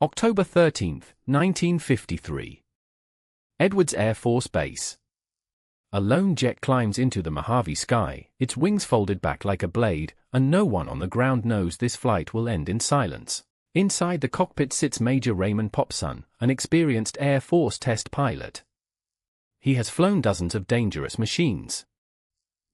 October 13, 1953. Edwards Air Force Base. A lone jet climbs into the Mojave sky, its wings folded back like a blade, and no one on the ground knows this flight will end in silence. Inside the cockpit sits Major Raymond Popson, an experienced Air Force test pilot. He has flown dozens of dangerous machines.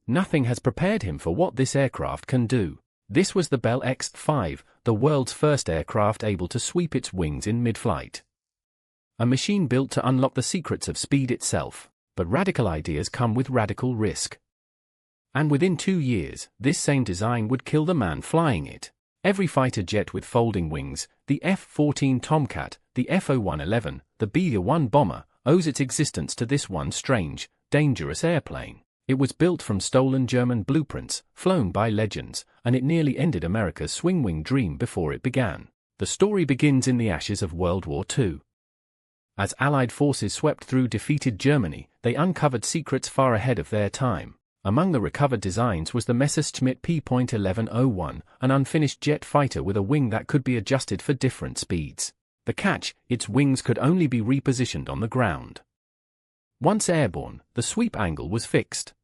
Nothing has prepared him for what this aircraft can do. This was the Bell X-5, the world's first aircraft able to sweep its wings in mid-flight. A machine built to unlock the secrets of speed itself, but radical ideas come with radical risk. And within 2 years, this same design would kill the man flying it. Every fighter jet with folding wings, the F-14 Tomcat, the F-111, the B-1 bomber, owes its existence to this one strange, dangerous airplane. It was built from stolen German blueprints, flown by legends, and it nearly ended America's swing-wing dream before it began. The story begins in the ashes of World War II. As Allied forces swept through defeated Germany, they uncovered secrets far ahead of their time. Among the recovered designs was the Messerschmitt P.1101, an unfinished jet fighter with a wing that could be adjusted for different speeds. The catch, its wings could only be repositioned on the ground. Once airborne, the sweep angle was fixed.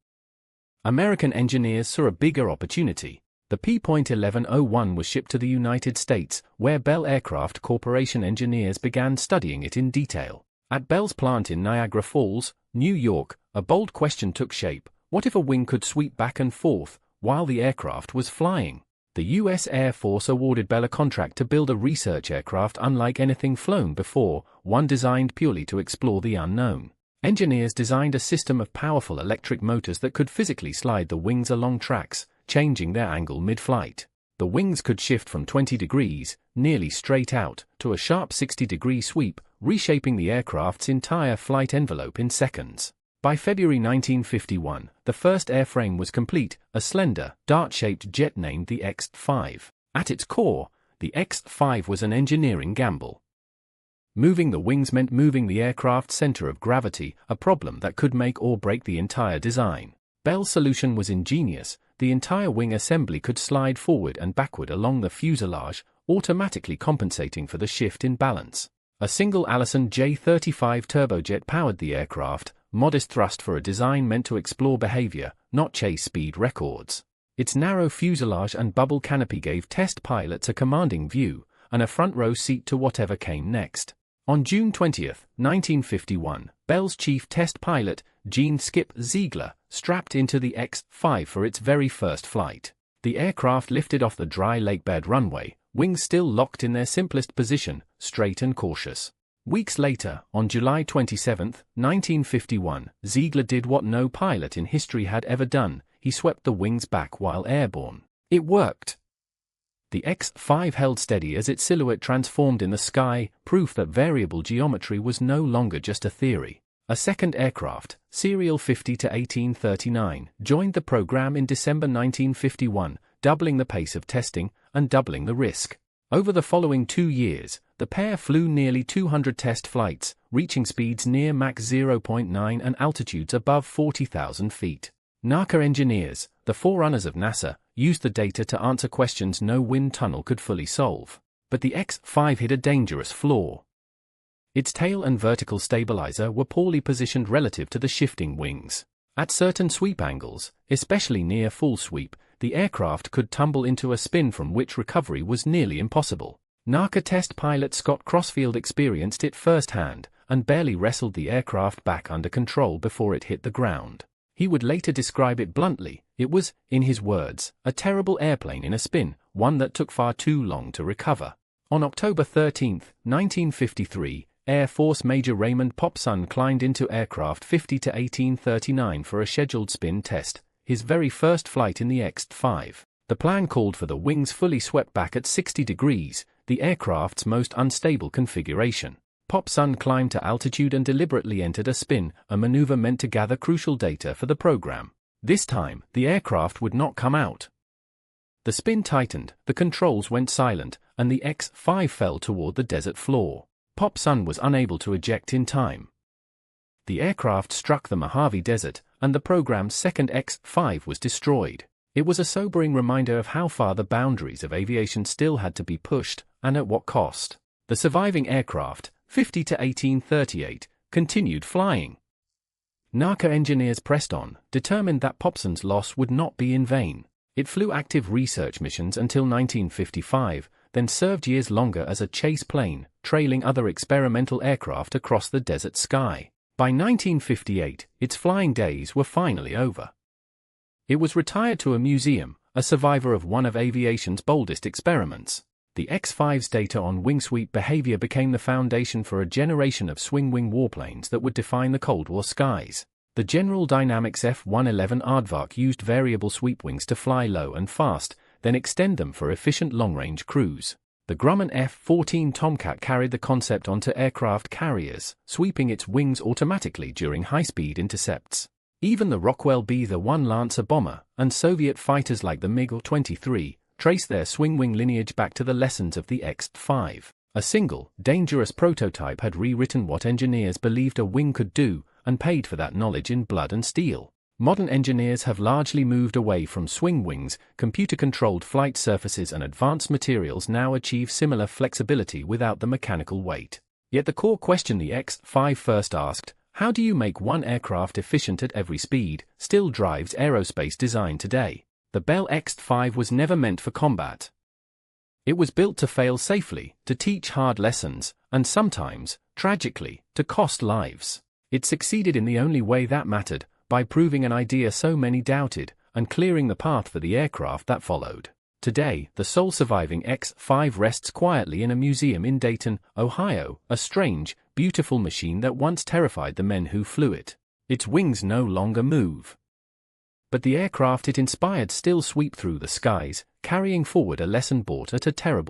American engineers saw a bigger opportunity. The P.1101 was shipped to the United States, where Bell Aircraft Corporation engineers began studying it in detail. At Bell's plant in Niagara Falls, New York, a bold question took shape. What if a wing could sweep back and forth while the aircraft was flying? The U.S. Air Force awarded Bell a contract to build a research aircraft unlike anything flown before, one designed purely to explore the unknown. Engineers designed a system of powerful electric motors that could physically slide the wings along tracks, changing their angle mid-flight. The wings could shift from 20 degrees, nearly straight out, to a sharp 60-degree sweep, reshaping the aircraft's entire flight envelope in seconds. By February 1951, the first airframe was complete, a slender, dart-shaped jet named the X-5. At its core, the X-5 was an engineering gamble. Moving the wings meant moving the aircraft's center of gravity, a problem that could make or break the entire design. Bell's solution was ingenious. The entire wing assembly could slide forward and backward along the fuselage, automatically compensating for the shift in balance. A single Allison J-35 turbojet powered the aircraft, modest thrust for a design meant to explore behavior, not chase speed records. Its narrow fuselage and bubble canopy gave test pilots a commanding view, and a front-row seat to whatever came next. On June 20, 1951, Bell's chief test pilot, Gene "Skip" Ziegler, strapped into the X-5 for its very first flight. The aircraft lifted off the dry lakebed runway, wings still locked in their simplest position, straight and cautious. Weeks later, on July 27, 1951, Ziegler did what no pilot in history had ever done. He swept the wings back while airborne. It worked. The X-5 held steady as its silhouette transformed in the sky, proof that variable geometry was no longer just a theory. A second aircraft, Serial 50-1839, joined the program in December 1951, doubling the pace of testing and doubling the risk. Over the following 2 years, the pair flew nearly 200 test flights, reaching speeds near Mach 0.9 and altitudes above 40,000 feet. NACA engineers, the forerunners of NASA, used the data to answer questions no wind tunnel could fully solve. But the X-5 hid a dangerous flaw. Its tail and vertical stabilizer were poorly positioned relative to the shifting wings. At certain sweep angles, especially near full sweep, the aircraft could tumble into a spin from which recovery was nearly impossible. NACA test pilot Scott Crossfield experienced it firsthand, and barely wrestled the aircraft back under control before it hit the ground. He would later describe it bluntly. It was, in his words, a terrible airplane in a spin, one that took far too long to recover. On October 13, 1953, Air Force Major Raymond Popson climbed into aircraft 50-1839 for a scheduled spin test, his very first flight in the X-5. The plan called for the wings fully swept back at 60 degrees, the aircraft's most unstable configuration. Popson climbed to altitude and deliberately entered a spin, a maneuver meant to gather crucial data for the program. This time, the aircraft would not come out. The spin tightened, the controls went silent, and the X-5 fell toward the desert floor. Popson was unable to eject in time. The aircraft struck the Mojave Desert, and the program's second X-5 was destroyed. It was a sobering reminder of how far the boundaries of aviation still had to be pushed, and at what cost. The surviving aircraft, 50 to 1838, continued flying. NACA engineers pressed on, determined that Popson's loss would not be in vain. It flew active research missions until 1955, then served years longer as a chase plane, trailing other experimental aircraft across the desert sky. By 1958, its flying days were finally over. It was retired to a museum, a survivor of one of aviation's boldest experiments. The X-5's data on wing sweep behavior became the foundation for a generation of swing-wing warplanes that would define the Cold War skies. The General Dynamics F-111 Aardvark used variable sweep wings to fly low and fast, then extend them for efficient long-range cruise. The Grumman F-14 Tomcat carried the concept onto aircraft carriers, sweeping its wings automatically during high-speed intercepts. Even the Rockwell B-1 Lancer bomber, and Soviet fighters like the MiG-23, traced their swing-wing lineage back to the lessons of the X-5. A single, dangerous prototype had rewritten what engineers believed a wing could do, and paid for that knowledge in blood and steel. Modern engineers have largely moved away from swing wings. Computer-controlled flight surfaces and advanced materials now achieve similar flexibility without the mechanical weight. Yet the core question the X-5 first asked, how do you make one aircraft efficient at every speed, still drives aerospace design today. The Bell X-5 was never meant for combat. It was built to fail safely, to teach hard lessons, and sometimes, tragically, to cost lives. It succeeded in the only way that mattered, by proving an idea so many doubted, and clearing the path for the aircraft that followed. Today, the sole surviving X-5 rests quietly in a museum in Dayton, Ohio, a strange, beautiful machine that once terrified the men who flew it. Its wings no longer move. But the aircraft it inspired still sweep through the skies, carrying forward a lesson bought at a terrible